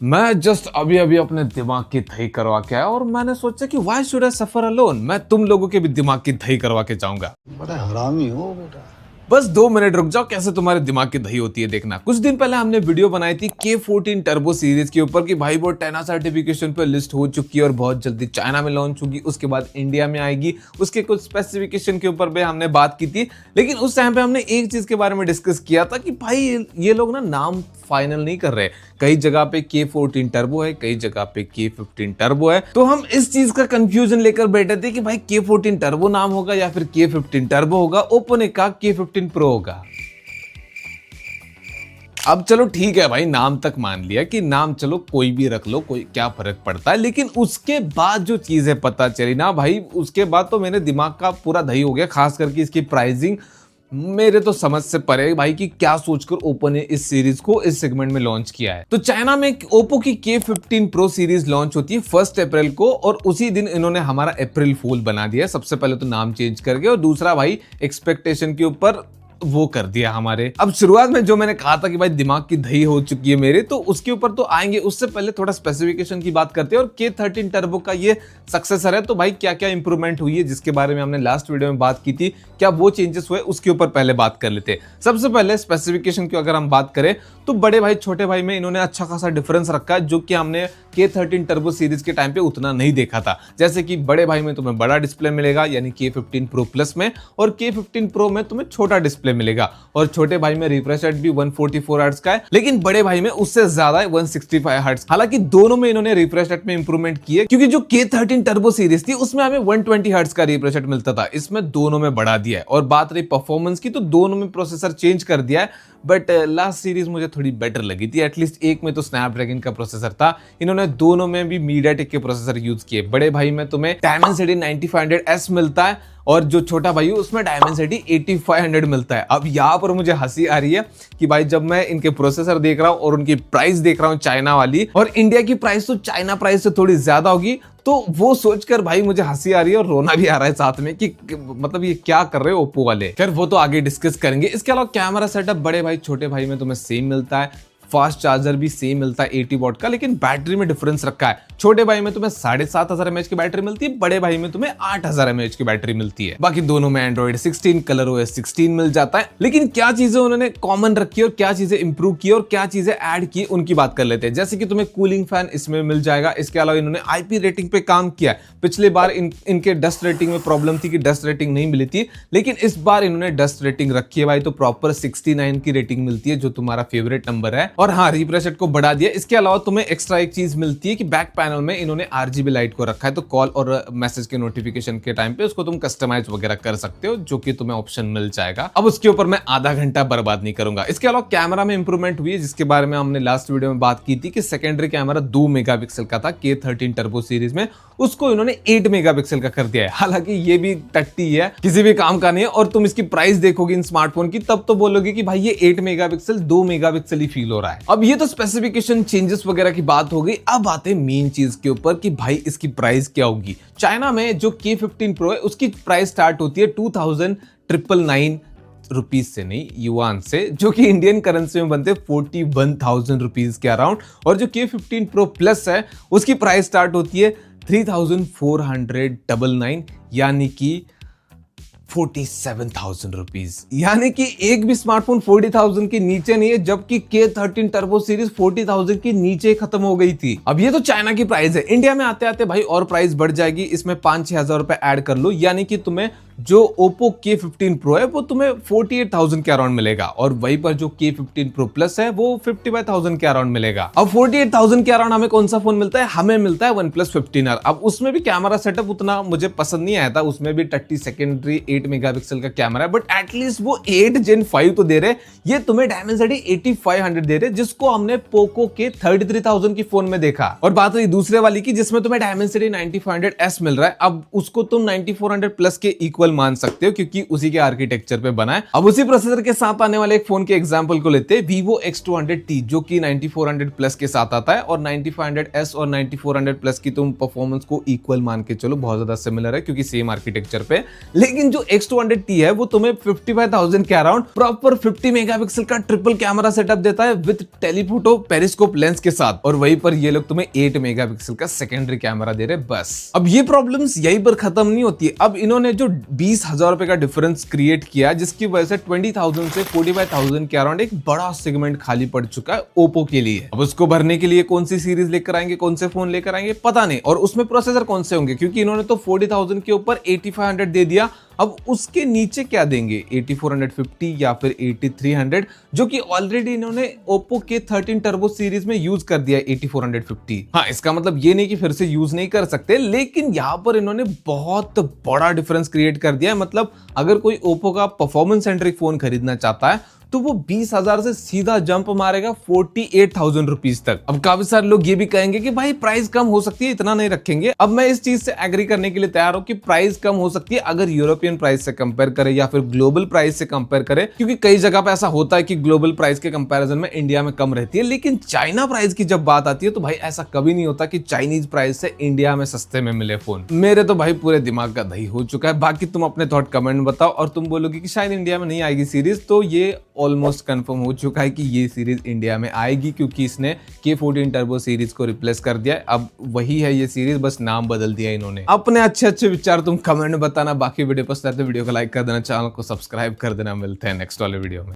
मैं जस्ट अभी अभी अपने दिमाग की दही करवा के आया और मैंने सोचा कि why should I suffer alone, मैं तुम लोगों के भी दिमाग की दही करवा के जाऊंगा। बड़ा हरामी हो बेटा। बस 2 मिनट रुक जाओ, कैसे तुम्हारे दिमाग की दही होती है देखना। कुछ दिन पहले हमने वीडियो बनाई थी K14 टर्बो सीरीज के ऊपर कि भाई वो 10 सर्टिफिकेशन पे लिस्ट हो चुकी है और बहुत जल्दी चाइना में लॉन्च होगी, उसके बाद इंडिया में आएगी। उसके कुछ स्पेसिफिकेशन के ऊपर भी हमने बात की थी, लेकिन उस टाइम पे हमने एक चीज के बारे में डिस्कस किया था कि भाई ये लोग ना नाम फाइनल नहीं कर रहे। कई जगह पे K14 टर्बो है, कई जगह पे K15 टर्बो है। तो हम इस चीज का कंफ्यूजन लेकर बैठे थे कि भाई K14 टर्बो नाम होगा या फिर K15 टर्बो होगा। ओप्पो ने कहा K15 प्रो होगा। अब चलो ठीक है भाई, नाम तक मान लिया कि नाम चलो कोई भी रख लो, कोई क्या फर्क पड़ता है। लेकिन उसके बाद जो चीजें पता चली ना भाई, उसके बाद तो मेरे दिमाग का पूरा दही हो गया। खास करके इसकी प्राइसिंग मेरे तो समझ से परे भाई कि क्या सोचकर ओप्पो ने इस सीरीज को इस सेगमेंट में लॉन्च किया है। तो चाइना में ओप्पो की K15 प्रो सीरीज लॉन्च होती है 1 अप्रैल को और उसी दिन इन्होंने हमारा अप्रैल फूल बना दिया। सबसे पहले तो नाम चेंज करके और दूसरा भाई एक्सपेक्टेशन के ऊपर वो कर दिया हमारे। अब शुरुआत में जो मैंने कहा था कि भाई दिमाग की दही हो चुकी है मेरे, तो उसके ऊपर तो आएंगे। उससे पहले थोड़ा स्पेसिफिकेशन की बात करते हैं और K13 टर्बो का ये सक्सेसर है, तो भाई क्या क्या इंप्रूवमेंट हुई है जिसके बारे में हमने लास्ट वीडियो में बात की थी, क्या वो चेंजेस हुए, उसके ऊपर पहले बात कर लेते हैं। सबसे पहले स्पेसिफिकेशन की अगर हम बात करें तो बड़े भाई छोटे भाई में इन्होंने अच्छा खासा डिफरेंस रखा है, जो कि हमने K13 टर्बो सीरीज के टाइम पे उतना नहीं देखा था। जैसे कि बड़े भाई में तुम्हें बड़ा डिस्प्ले मिलेगा यानी K15 प्रो प्लस में, और K15 प्रो में तुम्हें छोटा डिस्प्ले मिलेगा। और छोटे भाई में रिफ्रेश रेट भी 144 हर्ट्ज का है, लेकिन बड़े भाई में उससे ज्यादा है 165 हर्ट्ज। हालांकि दोनों में इन्होंने रिफ्रेश रेट में इंप्रूवमेंट की है, क्योंकि जो K13 टर्बो सीरीज थी उसमें हमें 120 हर्ट्ज का रिफ्रेश रेट मिलता था, इसमें दोनों में बढ़ा दिया है। और बात रही परफॉर्मेंस की, तो दोनों में प्रोसेसर चेंज कर दिया है, बट लास्ट सीरीज मुझे थोड़ी बेटर लगी थी। एटलीस्ट एक में तो स्नैपड्रैगन का प्रोसेसर था, इन्होंने दोनों में भी मीडियाटेक के प्रोसेसर यूज किए। बड़े भाई में तुम्हें Dimensity 9500S मिलता है और जो छोटा भाई है उसमें Dimensity 8500 मिलता है। अब यहाँ पर मुझे हंसी आ रही है कि भाई जब मैं इनके प्रोसेसर देख रहा हूँ और उनकी प्राइस देख रहा हूँ चाइना वाली, और इंडिया की प्राइस तो चाइना प्राइस से थोड़ी ज्यादा होगी, तो वो सोचकर भाई मुझे हंसी आ रही है और रोना भी आ रहा है साथ में कि मतलब ये क्या कर रहे हो ओप्पो वाले। खैर वो तो आगे डिस्कस करेंगे। इसके अलावा कैमरा सेटअप बड़े भाई छोटे भाई में तुम्हें सेम मिलता है, फास्ट चार्जर भी सेम मिलता है 80 वॉट का, लेकिन बैटरी में डिफरेंस रखा है। छोटे भाई में तुम्हें 7500 mAh की बैटरी मिलती है, बड़े भाई में तुम्हें 8000 mAh की बैटरी मिलती है। बाकी दोनों में Android 16 ColorOS 16 मिल जाता है। लेकिन क्या चीजें उन्होंने कॉमन रखी और क्या चीजें इंप्रूव की और क्या चीजें ऐड की, उनकी बात कर लेते हैं। जैसे कि तुम्हें कूलिंग फैन इसमें मिल जाएगा। इसके अलावा इन्होंने IP रेटिंग पे काम किया है। पिछले बार इनके डस्ट रेटिंग में प्रॉब्लम थी कि डस्ट रेटिंग नहीं मिली थी, लेकिन इस बार इन्होंने डस्ट रेटिंग रखी है भाई, तो प्रॉपर 69 की रेटिंग मिलती है, जो तुम्हारा फेवरेट नंबर है। और हाँ, रिफ्रेश रेट को बढ़ा दिया। इसके अलावा तुम्हें एक्स्ट्रा एक चीज मिलती है कि बैक पैनल में इन्होंने RGB लाइट को रखा है, तो कॉल और मैसेज के नोटिफिकेशन के टाइम पे उसको तुम कस्टमाइज वगैरह कर सकते हो, जो कि तुम्हें ऑप्शन मिल जाएगा। अब उसके ऊपर मैं आधा घंटा बर्बाद नहीं करूंगा। इसके अलावा कैमरा में इंप्रूवमेंट हुई है, जिसके बारे में हमने लास्ट वीडियो में बात की थी कि सेकेंडरी कैमरा 2 मेगापिक्सल का था K13 टर्बो सीरीज में, उसको इन्होंने 8 मेगापिक्सल का कर दिया है। हालांकि ये भी टट्टी है, किसी भी काम का नहीं है। और तुम इसकी प्राइस देखोगे इन स्मार्टफोन की, तब तो बोलोगे कि भाई ये 8 मेगापिक्सल 2 मेगापिक्सल ही फील हो रहा है। अब ये तो स्पेसिफिकेशन चेंजेस वगैरह की बात हो गई। अब आते हैं मेन चीज के ऊपर कि भाई इसकी प्राइस क्या होगी। चाइना में जो K15 प्रो है उसकी प्राइस स्टार्ट होती है 2999 रुपीज से, नहीं युआन से, जो कि इंडियन करेंसी में बनते 41,000 रुपीज के अराउंड। और जो K15 प्रो प्लस है उसकी प्राइस स्टार्ट होती है 3,499 यानी कि 47,000 रुपीज। यानी कि एक भी स्मार्टफोन 40,000 के नीचे नहीं है, जबकि K13 टर्बो सीरीज 40,000 के नीचे खत्म हो गई थी। अब ये तो चाइना की प्राइस है। इंडिया में आते आते भाई और प्राइस बढ़ जाएगी, इसमें 5-6 हजार रुपए ऐड कर लो, यानी कि तुम्हें जो ओप्पो K15 प्रो है वो तुम्हें 48,000 के अराउंड मिलेगा, और वहीं पर जो K15 प्रो प्लस है वो 55,000 के अराउंड मिलेगा। अब 48,000 के अराउंड हमें कौन सा फोन मिलता है? हमें मिलता है OnePlus 15R। अब उसमें भी कैमरा सेटअप उतना मुझे पसंद नहीं आया था, उसमें भी 30 सेकेंडरी 8 मेगापिक्सल का कैमरा है, बट एटलीस्ट वो 8 Gen 5 तो दे रहे। ये तुम्हें Dimensity 8500 दे रहे, जिसको हमने पोको के 33,000 की फोन में देखा। और बात रही दूसरे वाली की, जिसमें तुम्हें Dimensity 9500S मिल रहा है। अब उसको तुम 9400 प्लस के इक्वल इक्वल मान सकते हो क्योंकि उसी के आर्किटेक्चर पे बना है। अब उसी प्रोसेसर के साथ आने वाले एक फोन के एग्जांपल को लेते हैं, Vivo X200T जो कि 9400 प्लस के साथ आता है और 9500S और 9400 प्लस की तुम परफॉर्मेंस को इक्वल मान के चलो, बहुत ज्यादा सिमिलर है क्योंकि सेम आर्किटेक्चर पे। लेकिन जो X200T है वो तुम्हें 55,000 के अराउंड प्रॉपर 50 मेगापिक्सल का ट्रिपल कैमरा सेटअप देता है विद टेलीफोटो पेरिस्कोप लेंस के साथ, और वहीं पर ये लोग तुम्हें 8 मेगापिक्सल का सेकेंडरी कैमरा दे रहे बस। अब ये प्रॉब्लम्स यहीं पर खत्म नहीं होती है। अब इन्होंने जो 20,000 रुपए का डिफरेंस क्रिएट किया जिसकी वजह से 20,000 से 45,000 के अराउंड एक बड़ा सेगमेंट खाली पड़ चुका है ओप्पो के लिए। अब उसको भरने के लिए कौन सी सीरीज लेकर आएंगे, कौन से फोन लेकर आएंगे पता नहीं, और उसमें प्रोसेसर कौन से होंगे क्योंकि इन्होंने तो 40,000 के ऊपर 8500 दे दिया। अब उसके नीचे क्या देंगे, 8450 या फिर 8300, जो कि ऑलरेडी इन्होंने Oppo के 13 टर्बो सीरीज में यूज कर दिया 8450। हाँ, इसका मतलब ये नहीं कि फिर से यूज नहीं कर सकते, लेकिन यहां पर इन्होंने बहुत बड़ा डिफरेंस क्रिएट कर दिया है। मतलब अगर कोई Oppo का परफॉर्मेंस सेंट्रिक फोन खरीदना चाहता है तो वो 20,000 से सीधा जंप मारेगा 48,000 रुपीज तक। अब काफी सारे लोग ये भी कहेंगे कि भाई प्राइस कम हो सकती है, इतना नहीं रखेंगे। अब मैं इस चीज से एग्री करने के लिए तैयार हूं कि प्राइस कम हो सकती है अगर यूरोपियन प्राइस से कंपेयर करें या फिर ग्लोबल प्राइस से कंपेयर करें, क्योंकि कई जगह पे ऐसा होता है कि ग्लोबल प्राइस के कंपेरिजन में इंडिया में कम रहती है, लेकिन चाइना प्राइस की जब बात आती है तो भाई ऐसा कभी नहीं होता कि चाइनीज प्राइस से इंडिया में सस्ते में मिले फोन। मेरे तो भाई पूरे दिमाग का दही हो चुका है। बाकी तुम अपने थॉट कमेंट में बताओ, और तुम बोलोगे कि शायद इंडिया में नहीं आएगी सीरीज, तो ये ऑलमोस्ट कंफर्म हो चुका है कि ये सीरीज इंडिया में आएगी क्योंकि इसने K14 टर्बो सीरीज को रिप्लेस कर दिया है। अब वही है ये सीरीज, बस नाम बदल दिया इन्होंने। अपने अच्छे अच्छे विचार तुम कमेंट में बताना। बाकी वीडियो पसंद आए तो वीडियो को लाइक कर देना, चैनल को सब्सक्राइब कर देना। मिलते हैं नेक्स्ट वाले वीडियो में।